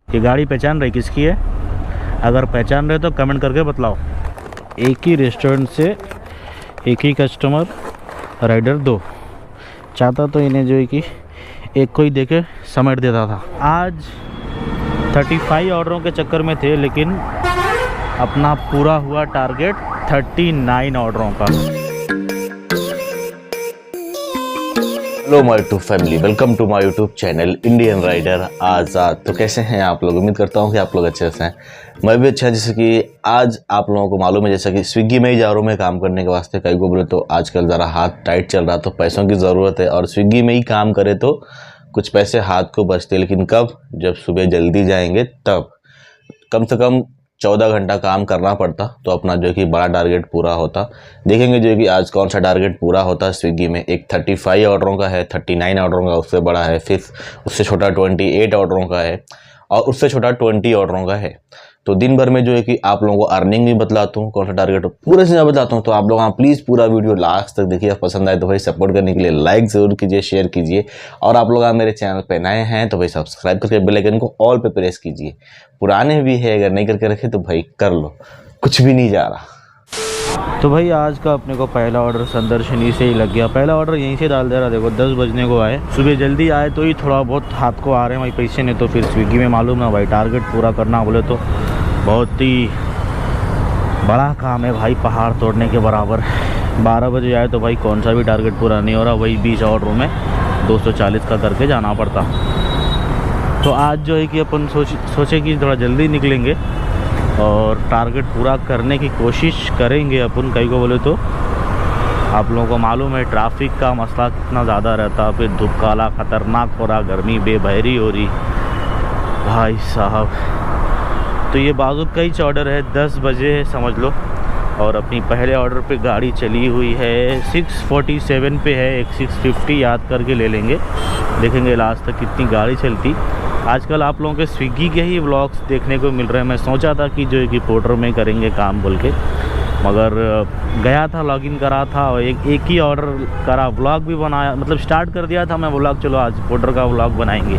ये गाड़ी पहचान रही किसकी है? अगर पहचान रहे तो कमेंट करके बतलाओ। एक ही रेस्टोरेंट से एक ही कस्टमर, राइडर 2 चाहता तो इन्हें जो है कि एक को ही देके समेट देता था। आज 35 ऑर्डरों के चक्कर में थे, लेकिन अपना पूरा हुआ टारगेट 39 ऑर्डरों का। Hello my YouTube family, welcome to my YouTube channel Indian rider Azad. तो कैसे हैं आप लोग? उम्मीद करता हूं कि आप लोग अच्छे से हैं। मैं भी अच्छा। जैसे कि आज आप लोगों को मालूम है, जैसा कि स्विगी में ही जा रहा हूं मैं काम करने के वास्ते। कई को बोले तो आजकल ज़रा हाथ टाइट चल रहा, तो पैसों की ज़रूरत है और स्विगी में ही काम करे तो कुछ पैसे हाथ को बचते। लेकिन कब? जब सुबह जल्दी जाएंगे तब। कम से कम 14 घंटा काम करना पड़ता तो अपना जो कि बड़ा टारगेट पूरा होता। देखेंगे जो कि आज कौन सा टारगेट पूरा होता है स्विगी में। एक 35 ऑर्डरों का है, 39 ऑर्डरों का उससे बड़ा है, फिर उससे छोटा 28 ऑर्डरों का है और उससे छोटा 20 ऑर्डरों का है। तो दिन भर में जो है कि आप लोगों को अर्निंग भी बतलाता हूँ, कौन सा टारगेट पूरे से बतलाता हूँ। तो आप लोग प्लीज़ पूरा वीडियो लास्ट तक देखिए। पसंद आए तो भाई सपोर्ट करने के लिए लाइक ज़रूर कीजिए, शेयर कीजिए। और आप लोग मेरे चैनल पे नए हैं तो भाई सब्सक्राइब करके बेल आइकन को ऑल पे प्रेस कीजिए। पुराने भी है, अगर नहीं करके रखे तो भाई कर लो, कुछ भी नहीं जा रहा। तो भाई आज का अपने को पहला ऑर्डर संदर्शनी से ही लग गया। पहला ऑर्डर यहीं से डाल दे रहा। देखो 10 बजने को आए, सुबह जल्दी आए तो ही थोड़ा बहुत हाथ को आ रहे हैं भाई पैसे, नहीं तो फिर स्विगी में मालूम है भाई टारगेट पूरा करना बोले तो बहुत ही बड़ा काम है भाई, पहाड़ तोड़ने के बराबर। 12 बजे आए तो भाई कौन सा भी टारगेट पूरा नहीं हो रहा। वही 20 ऑर्डरों में 240 का करके जाना पड़ता। तो आज जो है कि अपन सोचे कि थोड़ा जल्दी निकलेंगे और टारगेट पूरा करने की कोशिश करेंगे अपन। कई को बोले तो आप लोगों को मालूम है ट्रैफिक का मसला कितना ज़्यादा रहता, फिर धूप काला ख़तरनाक हो रहा, गर्मी बेबहरी हो रही भाई साहब। तो ये बाजू का ही ऑर्डर है, 10 बजे है समझ लो। और अपनी पहले ऑर्डर पे गाड़ी चली हुई है 647 पे है। एक 650 याद करके ले लेंगे, देखेंगे लास्ट तक कितनी गाड़ी चलती। आजकल आप लोगों के स्विगी के ही व्लॉग्स देखने को मिल रहे हैं। मैं सोचा था कि जो है कि पोर्टर में करेंगे काम बोल के, मगर गया था लॉगिन करा था और एक ही ऑर्डर करा, व्लॉग भी बनाया, मतलब स्टार्ट कर दिया था मैं व्लॉग। चलो आज पोर्टर का व्लॉग बनाएंगे।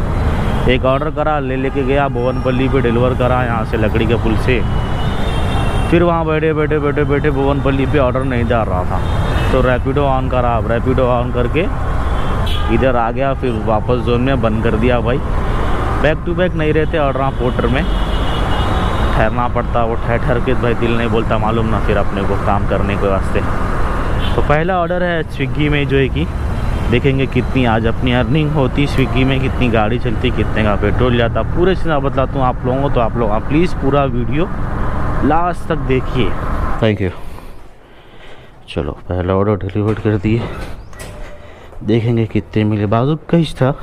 एक ऑर्डर करा, लेके गया भुवनपल्ली पे डिलीवर करा यहाँ से लकड़ी के पुल से। फिर वहाँ बैठे भुवनपल्ली पे ऑर्डर नहीं डाल रहा था, तो रैपिडो ऑन करा। रैपिडो ऑन करके इधर आ गया, फिर वापस जोन में बंद कर दिया भाई। बैक टू बैक नहीं रहते ऑर्डर, पोर्टर में ठहरना पड़ता। वो ठहर के भाई दिल नहीं बोलता मालूम ना फिर अपने को काम करने के वास्ते। तो पहला ऑर्डर है स्विगी में, जो है कि देखेंगे कितनी आज अपनी अर्निंग होती, स्विगी में कितनी गाड़ी चलती, कितने का पेट्रोल जाता, पूरे चीज़ बतलाता हूँ आप लोगों को। तो आप लोग प्लीज़ पूरा वीडियो लास्ट तक देखिए। Thank you. चलो पहला ऑर्डर डिलीवर कर दिए, देखेंगे कितने मिले। बाजू कहीं था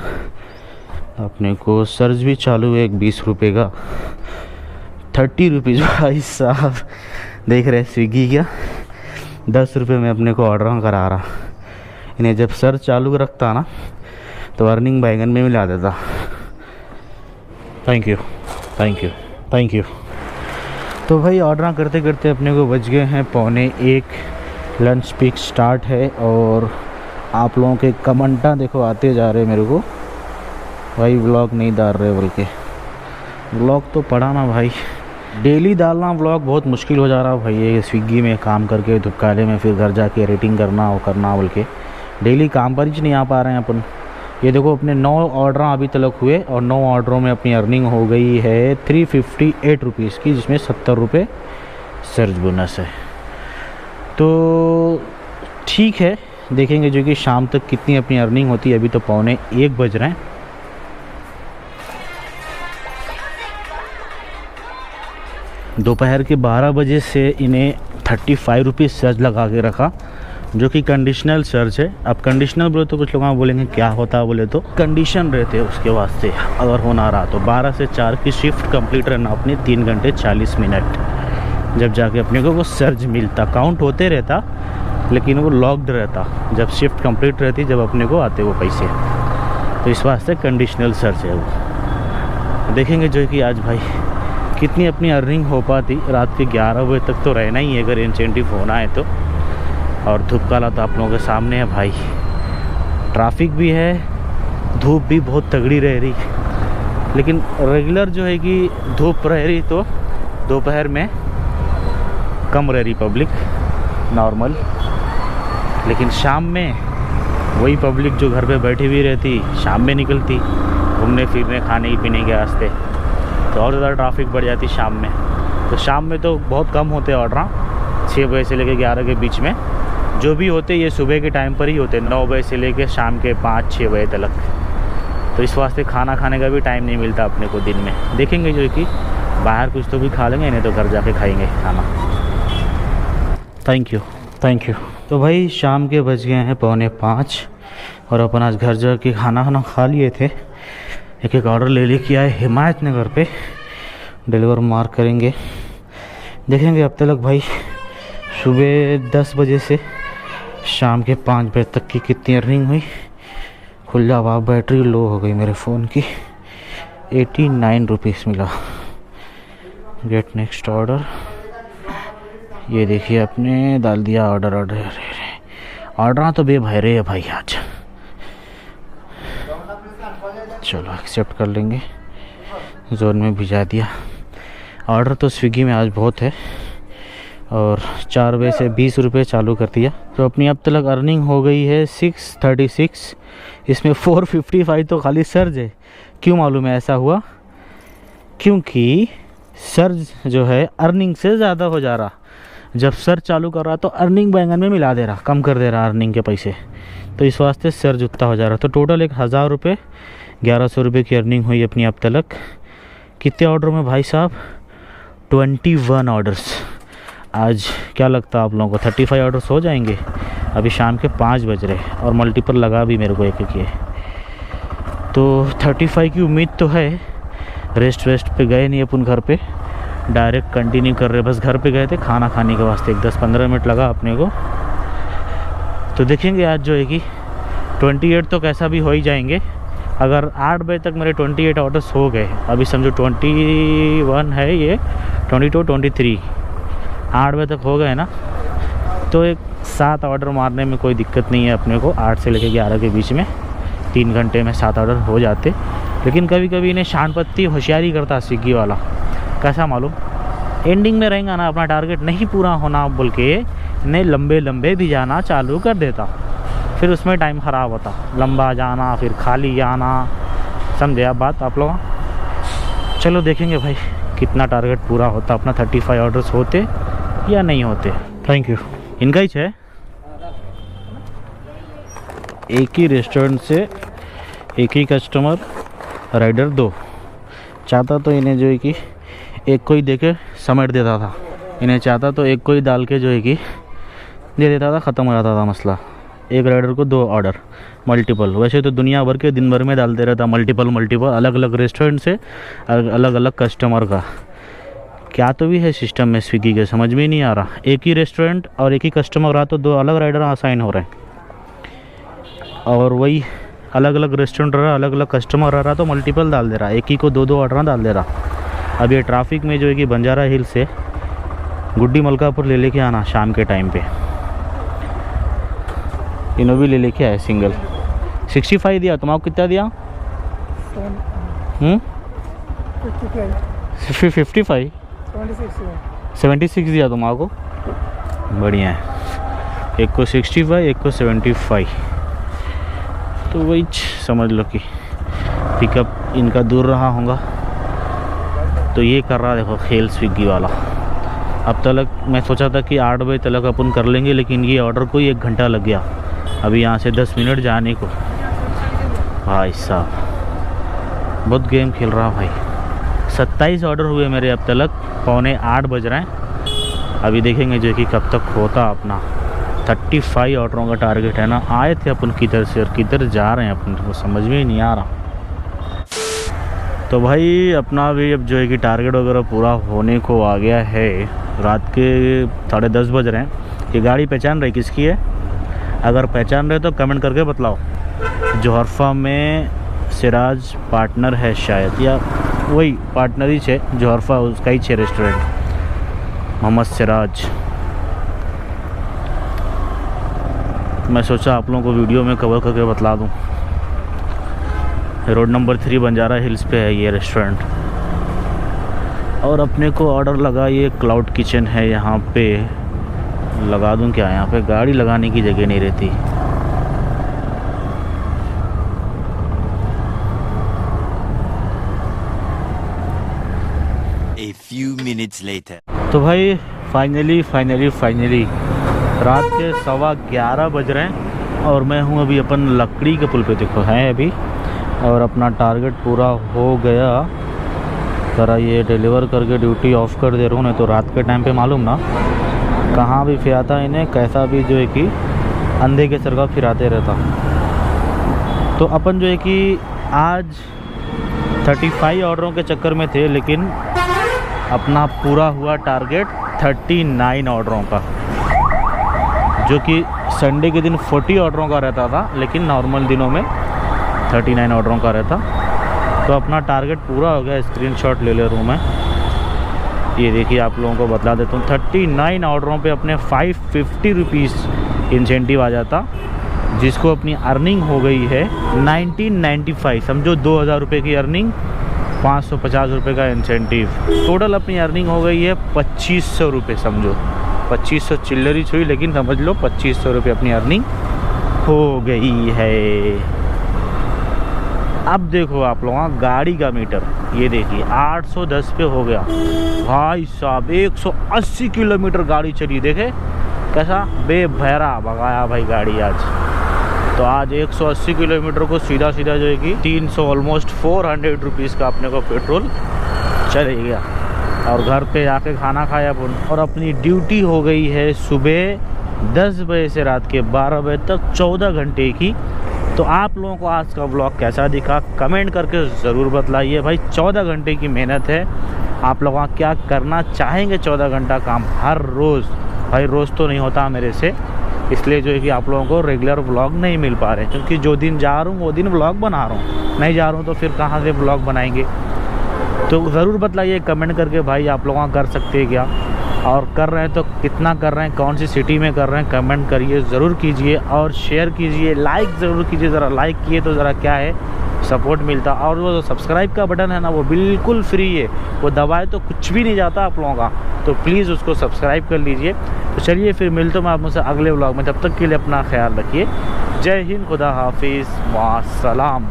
अपने को। सर्च भी चालू है एक 20 रुपये का, 30 रुपीज़ भाई साहब। देख रहे स्विगी क्या 10 रुपये में अपने को ऑर्डर करा रहा। इन्हें जब सर्च चालू रखता ना तो अर्निंग बैगन में मिला देता। Thank you thank you thank you. तो भाई ऑर्डर करते करते अपने को बज गए हैं 12:45। लंच पिक स्टार्ट है और आप लोगों के कमेंटा देखो आते जा रहे मेरे को भाई, व्लॉग नहीं डाल रहे बोल के। व्लॉग तो पड़ा ना भाई, डेली डालना व्लॉग बहुत मुश्किल हो जा रहा भाई। ये स्विगी में काम करके धुपकाले में फिर घर जाके एडिटिंग करना वो करना बोल के डेली काम पर ही नहीं आ पा रहे हैं अपन। ये देखो अपने 9 ऑर्डर अभी तक हुए और 9 ऑर्डरों में अपनी अर्निंग हो गई है 358 रुपीज़ की, जिसमें 70 रुपये सर्च बोनस है। तो ठीक है, देखेंगे जो कि शाम तक कितनी अपनी अर्निंग होती है। अभी तो 12:45 बज रहे हैं। दोपहर के 12 बजे से इन्हें 35 रुपीज़ सर्च लगा के रखा, जो कि कंडीशनल सर्च है। अब कंडीशनल बोले तो कुछ लोग बोलेंगे क्या होता है, बोले तो कंडीशन रहते हैं उसके वास्ते। अगर होना रहा तो 12 से 4 की शिफ्ट कंप्लीट रहना अपनी 3 घंटे 40 मिनट, जब जाके अपने को वो सर्च मिलता। काउंट होते रहता लेकिन वो लॉक्ड रहता जब शिफ्ट कंप्लीट रहती, जब अपने को आते वो पैसे। तो इस वास्ते कंडीशनल सर्च है वो। देखेंगे जो कि आज भाई कितनी अपनी अर्निंग हो पाती। रात के 11 बजे तक तो रहना ही है अगर इंसेंटिव होना है तो। और धूप काला तो आप लोगों के सामने है भाई, ट्रैफिक भी है, धूप भी बहुत तगड़ी रह रही। लेकिन रेगुलर जो है कि धूप रही तो दोपहर में कम रही पब्लिक नॉर्मल, लेकिन शाम में वही पब्लिक जो घर पे बैठी हुई रहती शाम में निकलती घूमने फिरने खाने पीने के वास्ते, तो और ज़्यादा ट्रैफिक बढ़ जाती शाम में। तो शाम में तो बहुत कम होते ऑर्डर, 6 बजे से लेकर 11 के बीच में जो भी होते ये सुबह के टाइम पर ही होते, 9 बजे से लेकर शाम के 5-6 बजे तक। तो इस वास्ते खाना खाने का भी टाइम नहीं मिलता अपने को दिन में। देखेंगे जो कि बाहर कुछ तो भी खा लेंगे, नहीं तो घर जाके खाएंगे खाना। Thank you. तो भाई शाम के बज गए हैं 4:45 और अपन आज घर जाके खाना खा लिए थे। एक ऑर्डर लेके आए हिमायत नगर पे, डिलीवर मार्क करेंगे। देखेंगे अब तक भाई सुबह 10 बजे से शाम के 5 बजे तक की कितनी अर्निंग हुई। खुल जा, वाह बैटरी लो हो गई मेरे फ़ोन की। 89 रुपीज़ मिला। गेट नेक्स्ट ऑर्डर, ये देखिए आपने डाल दिया ऑर्डर। तो बेभय रहे है भाई आज। चलो एक्सेप्ट कर लेंगे, जोन में भिजा दिया। ऑर्डर तो स्विगी में आज बहुत है और 4 बजे से 20 रुपये चालू कर दिया। तो अपनी अब तक अर्निंग हो गई है 636। इसमें 455 तो खाली सर्ज है। क्यों मालूम है ऐसा हुआ? क्योंकि सर्ज जो है अर्निंग से ज़्यादा हो जा रहा। जब सर्च चालू कर रहा तो अर्निंग बैंगन में मिला दे रहा, कम कर दे रहा अर्निंग के पैसे, तो इस वास्ते सर्च उतना हो जा रहा। तो टोटल 1000 रुपये 1100 रुपये की अर्निंग हुई अपनी अब तक। कितने ऑर्डर में भाई साहब? 21 ऑर्डर्स। आज क्या लगता है आप लोगों को 35 ऑर्डर्स हो जाएंगे? अभी शाम के 5 बज रहे और मल्टीपल लगा भी मेरे को एक ये, तो 35 की उम्मीद तो है। रेस्ट पे गए नहीं अपन, घर पे डायरेक्ट कंटिन्यू कर रहे। बस घर पे गए थे खाना खाने के वास्ते, 10-15 मिनट लगा अपने को। तो देखेंगे आज जो है कि 28 तो कैसा भी हो ही जाएंगे। अगर 8 बजे तक मेरे 28 ऑर्डर्स हो गए, अभी समझो 21 है, ये 22, 23, 8 बजे तक हो गए ना, तो एक 7 ऑर्डर मारने में कोई दिक्कत नहीं है अपने को। 8 से लेकर 11 के बीच में 3 घंटे में 7 ऑर्डर हो जाते। लेकिन कभी कभी इन्हें शानपत्ती होशियारी करता स्विगी वाला। कैसा मालूम? एंडिंग में रहेगा ना, अपना टारगेट नहीं पूरा होना बोल के इन्हें लंबे भी जाना चालू कर देता। फिर उसमें टाइम ख़राब होता, लंबा जाना फिर खाली आना। समझे आप बात आप लोग? चलो देखेंगे भाई कितना टारगेट पूरा होता अपना। 35 ऑर्डर्स होते या नहीं होते। Thank you. इनका ही है, एक ही रेस्टोरेंट से एक ही कस्टमर, राइडर 2 चाहता तो इन्हें जो है कि एक को ही दे के समेट देता था। इन्हें चाहता तो एक को ही डाल के जो है कि दे देता था, ख़त्म हो जाता था मसला। एक राइडर को 2 ऑर्डर मल्टीपल। वैसे तो दुनिया भर के दिन भर में डालते रहता मल्टीपल अलग अलग रेस्टोरेंट से अलग अलग कस्टमर का। क्या तो भी है सिस्टम में स्विगी के, समझ में नहीं आ रहा। एक ही रेस्टोरेंट और एक ही कस्टमर रहा तो 2 अलग राइडर असाइन हो रहे हैं, और वही अलग अलग रेस्टोरेंट रहा, अलग अलग कस्टमर रहा तो मल्टीपल डाल दे रहा, एक ही को 2 ऑर्डर डाल दे रहा। अब ये ट्रैफिक में जो है कि बंजारा हिल से गुड्डी मलकापुर ले लेके आना शाम के टाइम पे। इन्हों भी ले लेके आए सिंगल। 65 दिया, तुम्हारा कितना दिया? 55 76 दिया तुम्हारा को। बढ़िया है। एक को 65, एक को 75। तो वही समझ लो कि पिकअप इनका दूर रहा होगा, तो ये कर रहा देखो खेल स्विगी वाला। अब तक मैं सोचा था कि 8 बजे तक अपन कर लेंगे, लेकिन ये ऑर्डर को ही 1 घंटा लग गया अभी यहाँ से 10 मिनट जाने को। भाई साहब बहुत गेम खेल रहा भाई। 27 ऑर्डर हुए मेरे अब तक, 7:45 बज रहे हैं। अभी देखेंगे जो कि कब तक होता अपना। 35 ऑर्डरों का टारगेट है ना। आए थे अपन किधर से और किधर जा रहे हैं अपन को समझ में ही नहीं आ रहा। तो भाई अपना भी अब जो है कि टारगेट वगैरह पूरा होने को आ गया है। रात के 10:30 बज रहे हैं। ये गाड़ी पहचान रही किसकी है? अगर पहचान रहे तो कमेंट करके बतलाओ। जोहरफा में सिराज पार्टनर है शायद, या वही पार्टनर ही है जोहरफा, उसका ही है रेस्टोरेंट, मोहम्मद सिराज। मैं सोचा आप लोगों को वीडियो में कवर करके बतला दूं। रोड नंबर 3 बंजारा हिल्स पे है ये रेस्टोरेंट। और अपने को ऑर्डर लगा, ये क्लाउड किचन है। यहाँ पे लगा दूँ क्या? यहाँ पे गाड़ी लगाने की जगह नहीं रहती। A few minutes later. तो भाई फाइनली रात के 11:15 बज रहे हैं और मैं हूँ अभी अपन लकड़ी के पुल पे। देखो है अभी, और अपना टारगेट पूरा हो गया। ज़रा ये डिलीवर करके ड्यूटी ऑफ कर दे रहा हूँ, नहीं तो रात के टाइम पे मालूम ना कहाँ भी फिराता इन्हें, कैसा भी जो है कि अंधे के सर का फिराते रहता। तो अपन जो है कि आज 35 ऑर्डरों के चक्कर में थे, लेकिन अपना पूरा हुआ टारगेट 39 ऑर्डरों का, जो कि संडे के दिन 40 ऑर्डरों का रहता था, लेकिन नॉर्मल दिनों में 39 ऑर्डरों का रहता। तो अपना टारगेट पूरा हो गया। स्क्रीनशॉट ले ले रहा हूँ मैं, ये देखिए आप लोगों को बतला देता हूँ। 39 ऑर्डरों पे अपने 550 रुपीज़ इंसेंटिव आ जाता, जिसको अपनी अर्निंग हो गई है 1995। समझो 2000 रुपये की अर्निंग, 550 रुपये का इंसेंटिव। टोटल अपनी अर्निंग हो गई है 2500 रुपये। समझो 2500 चिल्लरी छुई, लेकिन समझ लो 2500 रुपये अपनी अर्निंग हो गई है। अब देखो आप लोगों का गाड़ी का मीटर, ये देखिए 810 पे हो गया भाई साहब। 180 किलोमीटर गाड़ी चली, देखे कैसा बेभैरा भगाया भाई गाड़ी आज। तो आज 180 किलोमीटर को सीधा जो है कि 300 ऑलमोस्ट 400 रुपीज़ का अपने को पेट्रोल चले गया। और घर पे जाके खाना खाया अपन, और अपनी ड्यूटी हो गई है सुबह 10 बजे से रात के 12 बजे तक, 14 घंटे की। तो आप लोगों को आज का व्लॉग कैसा दिखा कमेंट करके ज़रूर बतलाइए भाई। 14 घंटे की मेहनत है। आप लोग क्या करना चाहेंगे 14 घंटा काम हर रोज़? भाई रोज़ तो नहीं होता मेरे से, इसलिए जो है कि आप लोगों को रेगुलर व्लॉग नहीं मिल पा रहे, क्योंकि जो दिन जा रहा हूँ वो दिन व्लॉग बना रहा हूँ, नहीं जा रहा हूँ तो फिर कहाँ से व्लॉग बनाएंगे। तो ज़रूर बतलाइए कमेंट करके भाई, आप लोग कर सकते हैं क्या, और कर रहे हैं तो कितना कर रहे हैं, कौन सी सिटी में कर रहे हैं, कमेंट करिए ज़रूर कीजिए, और शेयर कीजिए, लाइक ज़रूर कीजिए। ज़रा लाइक किए तो ज़रा क्या है सपोर्ट मिलता। और वो सब्सक्राइब का बटन है ना, वो बिल्कुल फ्री है, वो दबाए तो कुछ भी नहीं जाता आप लोगों का। तो प्लीज़ उसको सब्सक्राइब कर लीजिए। तो चलिए फिर मिलता हूँ मैं आप मुझसे अगले व्लॉग में, तब तक के लिए अपना ख्याल रखिए। जय हिंद, खुदा हाफिज़, मास्सलाम।